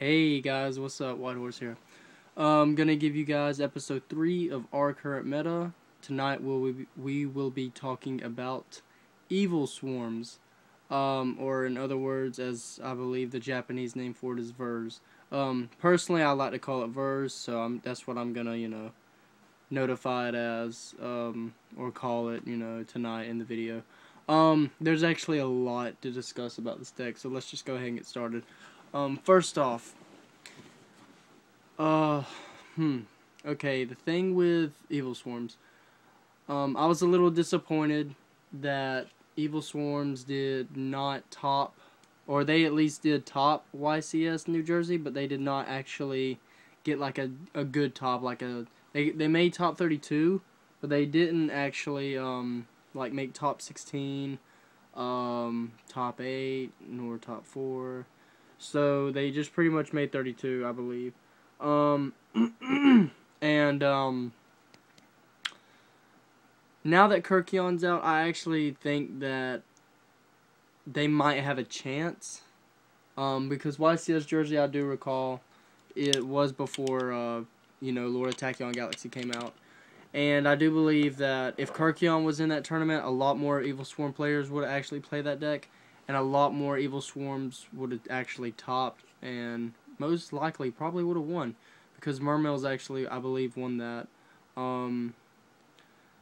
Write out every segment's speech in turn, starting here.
Hey guys, what's up? White Horse here. I'm gonna give you guys episode 3 of our current meta. Tonight we will be talking about Evilswarms, or in other words, as I believe the Japanese name for it is Vers. Personally, I like to call it Vers, so that's what I'm gonna notify it as, or call it tonight in the video. There's actually a lot to discuss about this deck, so let's just go ahead and get started. First off, okay, the thing with Evilswarms, I was a little disappointed that Evilswarms did not top, or they at least did top YCS New Jersey, but they did not actually get like a good top, they made top 32, but they didn't actually, like make top 16, top 8, nor top 4. So they just pretty much made 32, I believe. And now that Kirkion's out, I actually think that they might have a chance. Because YCS Jersey, I do recall, it was before Lord of Tachyon Galaxy came out. And I do believe that if Kirkion was in that tournament, a lot more Evilswarm players would actually play that deck. And a lot more Evilswarms would have actually topped, and most likely probably would have won, because Mermail's actually, I believe, won that.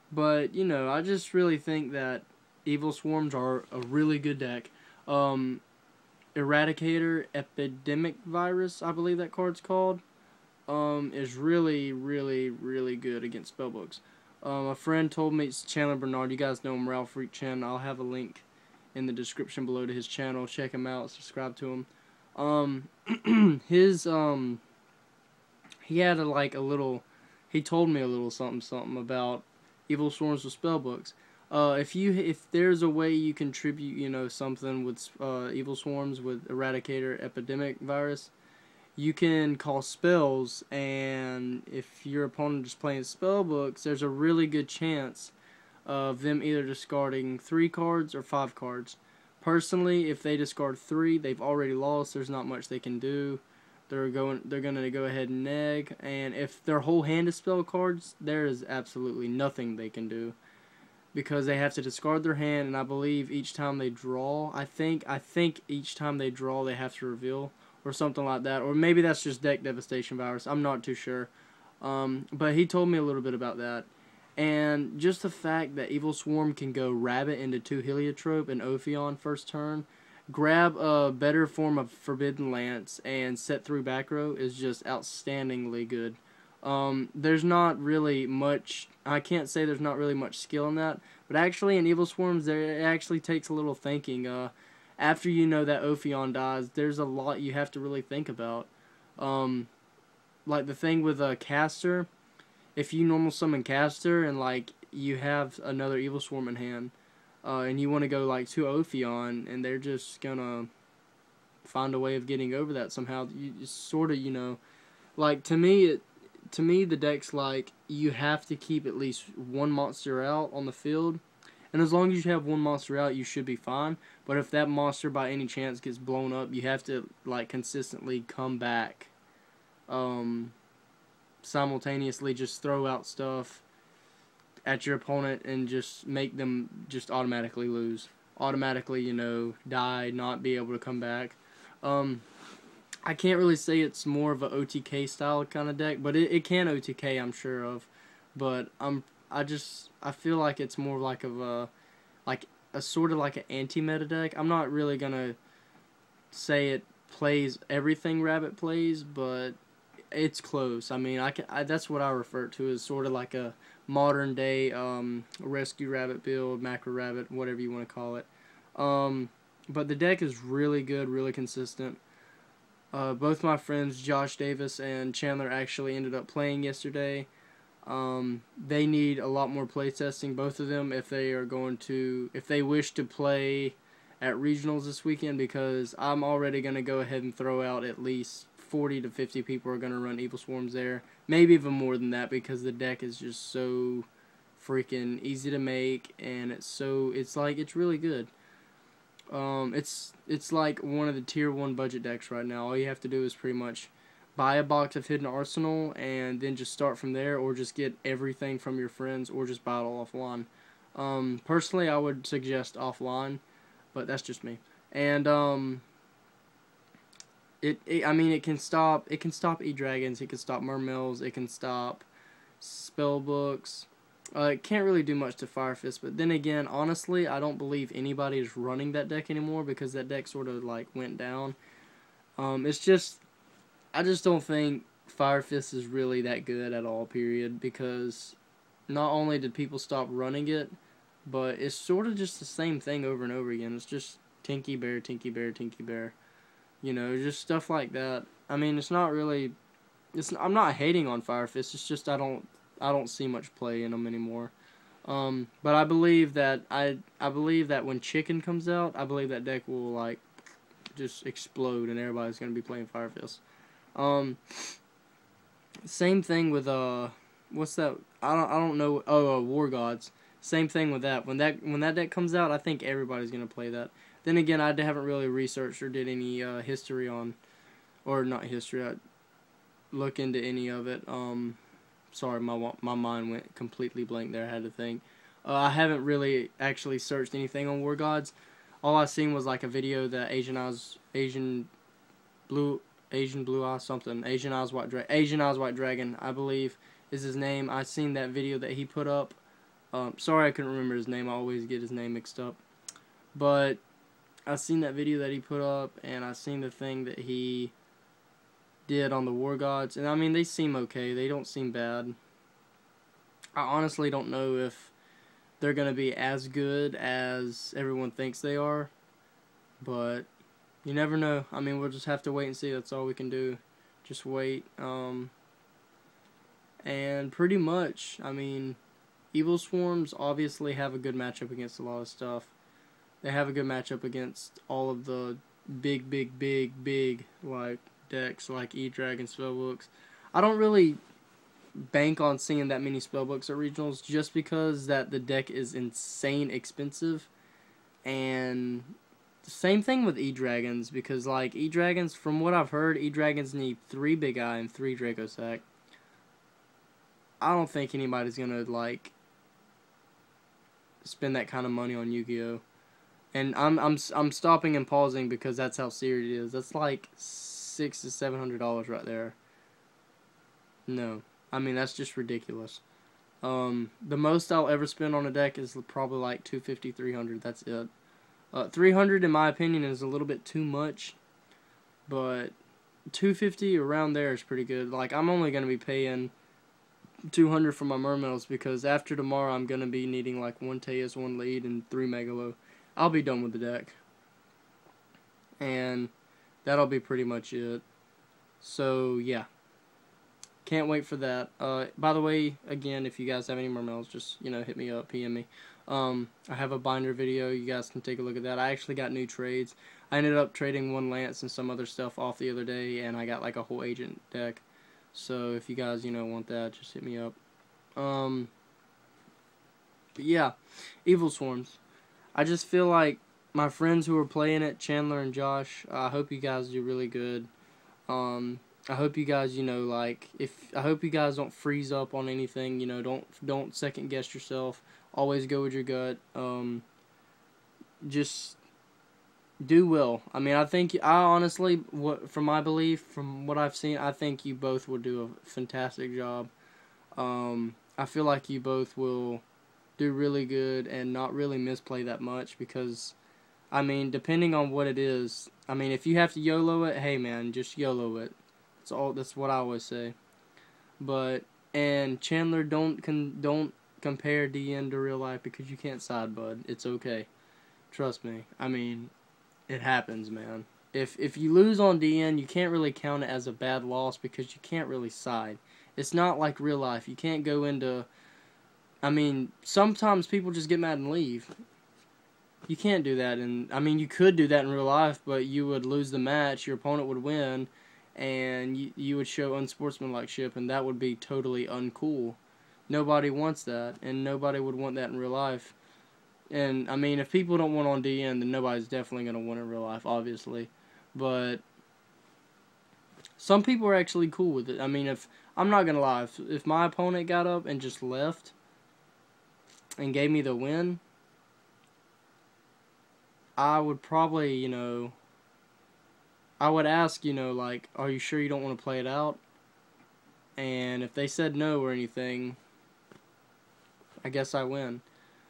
But I just really think that Evilswarms are a really good deck. Eradicator Epidemic Virus, I believe that card's called, is really, really, really good against spellbooks. A friend told me, it's Chandler Bernard, you guys know him, Ralph Freak Chen. I'll have a link in the description below to his channel. Check him out, subscribe to him. He had he told me a little something about Evilswarms with spellbooks. If there's a way you can tribute, something with Evilswarms with Eradicator Epidemic Virus, you can call spells, and if your opponent is playing spellbooks, there's a really good chance of them either discarding 3 cards or 5 cards. Personally, if they discard 3, they've already lost. There's not much they can do. They're gonna go ahead and neg, and if their whole hand is spell cards, there is absolutely nothing they can do, because they have to discard their hand, and I believe each time they draw, I think each time they draw they have to reveal, or something like that, or maybe that's just deck devastation virus. I'm not too sure. But he told me a little bit about that. And just the fact that Evilswarm can go Rabbit into 2 Heliotrope and Ophion first turn, grab a better form of Forbidden Lance, and set through back row is just outstandingly good. There's not really much, I can't say there's not really much skill in that, but actually in Evilswarms it actually takes a little thinking. After that Ophion dies, there's a lot you have to really think about. Like the thing with Caster, if you normal summon Caster and you have another Evilswarm in hand, and you want to go to Ophion, and they're just gonna find a way of getting over that somehow. You just sort of to me the deck's you have to keep at least 1 monster out on the field, and as long as you have 1 monster out, you should be fine. But if that monster by any chance gets blown up, you have to consistently come back. Simultaneously just throw out stuff at your opponent and just make them just automatically lose. Automatically, die, not be able to come back. I can't really say it's more of a OTK style kind of deck, but it can OTK, I'm sure of. But I feel like it's more of a sort of an anti-meta deck. I'm not really gonna say it plays everything Rabbit plays, but it's close. I mean, that's what I refer to as sort of like a modern day Rescue Rabbit build, Macro Rabbit, whatever you want to call it. But the deck is really good, really consistent. Both my friends Josh Davis and Chandler actually ended up playing yesterday. They need a lot more play testing, both of them, if they wish to play at regionals this weekend, because I'm already going to go ahead and throw out at least 40 to 50 people are going to run Evilswarms there. Maybe even more than that, because the deck is just so freaking easy to make, and it's really good. It's like one of the tier 1 budget decks right now. All you have to do is pretty much buy a box of Hidden Arsenal and then just start from there, or just get everything from your friends, or just buy it all offline. Personally, I would suggest offline, but that's just me. And I mean, it can stop E-Dragons, it can stop Mermills, it can stop Spellbooks. It can't really do much to Fire Fist, but then again, honestly, I don't believe anybody is running that deck anymore, because that deck sort of like went down. It's just, I just don't think Fire Fist is really that good at all, period, because not only did people stop running it, but it's sort of just the same thing over and over again. It's just Tinky Bear, Tinky Bear, Tinky Bear. You know, just stuff like that. I mean, it's not really, I'm not hating on Fire Fist, it's just I don't see much play in them anymore. But I believe that when Chicken comes out, I believe that deck will like just explode and everybody's gonna be playing Fire Fist. Same thing with what's that? I don't know. Oh, War Gods. Same thing with that. When that deck comes out, I think everybody's gonna play that. Then again, I haven't really researched or did any history on, or not history. I look into any of it. Sorry, my mind went completely blank there. I had to think. I haven't really actually searched anything on War Gods. All I seen was like a video that Asian Eyes White Dragon, I believe is his name. I seen that video that he put up. Sorry I couldn't remember his name. I always get his name mixed up. But I seen that video that he put up, and I seen the thing that he did on the War Gods, and I mean, they seem okay. They don't seem bad. I honestly don't know if they're gonna be as good as everyone thinks they are, but you never know. I mean, we'll just have to wait and see. That's all we can do. Just wait. And pretty much, I mean, Evilswarms obviously have a good matchup against a lot of stuff. They have a good matchup against all of the big like decks like E-Dragon Spellbooks. I don't really bank on seeing that many Spellbooks at regionals, just because that the deck is insane expensive. And same thing with E-Dragons, because like E-Dragons, from what I've heard, E-Dragons need 3 Big Eye and 3 Draco Sack. I don't think anybody's gonna like spend that kind of money on Yu-Gi-Oh! And I'm stopping and pausing because that's how serious it is. That's like $600 to $700 right there. No, I mean, that's just ridiculous. The most I'll ever spend on a deck is probably like $250, $300. That's it. $300 in my opinion is a little bit too much, but $250 around there is pretty good. Like, I'm only gonna be paying $200 for my Mermills, because after tomorrow I'm gonna be needing like 1 Teus, 1 Lead, and 3 Megalo. I'll be done with the deck, and that'll be pretty much it. So yeah, can't wait for that. By the way, again, if you guys have any Mermills, just, you know, hit me up, PM me. I have a binder video. You guys can take a look at that. I actually got new trades. I ended up trading 1 Lance and some other stuff off the other day, and I got like a whole agent deck. So if you guys, you know, want that, just hit me up. But yeah, Evilswarms. I just feel like my friends who are playing it, Chandler and Josh, I hope you guys do really good. I hope you guys, you know, like, I hope you guys don't freeze up on anything, you know, don't second guess yourself. Always go with your gut. Just do well. I mean, I honestly, from my belief, from what I've seen, I think you both will do a fantastic job. I feel like you both will do really good and not really misplay that much, because, I mean, depending on what it is, I mean, if you have to YOLO it, hey man, just YOLO it. That's what I always say. But, and Chandler, don't compare DN to real life, because you can't side, bud. It's okay. Trust me. I mean, it happens, man. If you lose on DN, you can't really count it as a bad loss, because you can't really side. It's not like real life. You can't go into, I mean, sometimes people just get mad and leave. You can't do that, and I mean, you could do that in real life, but you would lose the match, your opponent would win, and you would show unsportsmanlike-ship, and that would be totally uncool. Nobody wants that, and nobody would want that in real life. And, I mean, if people don't win on DN, then nobody's definitely going to win in real life, obviously. But some people are actually cool with it. I mean, I'm not going to lie. If my opponent got up and just left and gave me the win, I would probably, you know, I would ask, you know, like, are you sure you don't want to play it out? And if they said no or anything, I guess I win.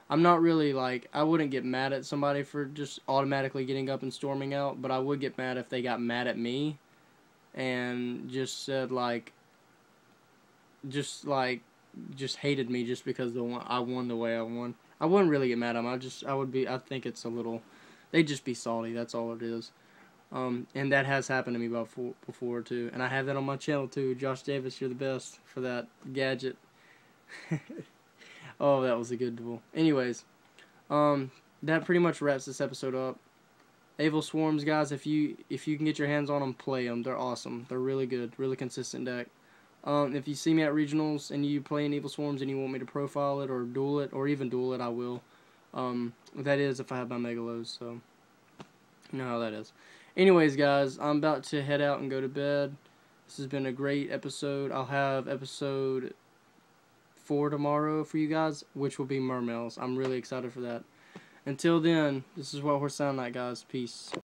I'm not really, like, I wouldn't get mad at somebody for just automatically getting up and storming out, but I would get mad if they got mad at me and just said, just hated me just because I won the way I won. I wouldn't really get mad at them. I think it's a little, they'd just be salty. That's all it is. And that has happened to me before too. And I have that on my channel too. Josh Davis, you're the best for that gadget. Oh, that was a good duel. Anyways, that pretty much wraps this episode up. Evilswarms, guys, if you can get your hands on them, play them. They're awesome. They're really good, really consistent deck. If you see me at regionals and you play in Evilswarms and you want me to profile it or duel it, or even duel it, I will. That is if I have my Megalos, so you know how that is. Anyways, guys, I'm about to head out and go to bed. This has been a great episode. I'll have episode 4 tomorrow for you guys, which will be Mermails. I'm really excited for that. Until then, this is what we're sounding like, guys. Peace.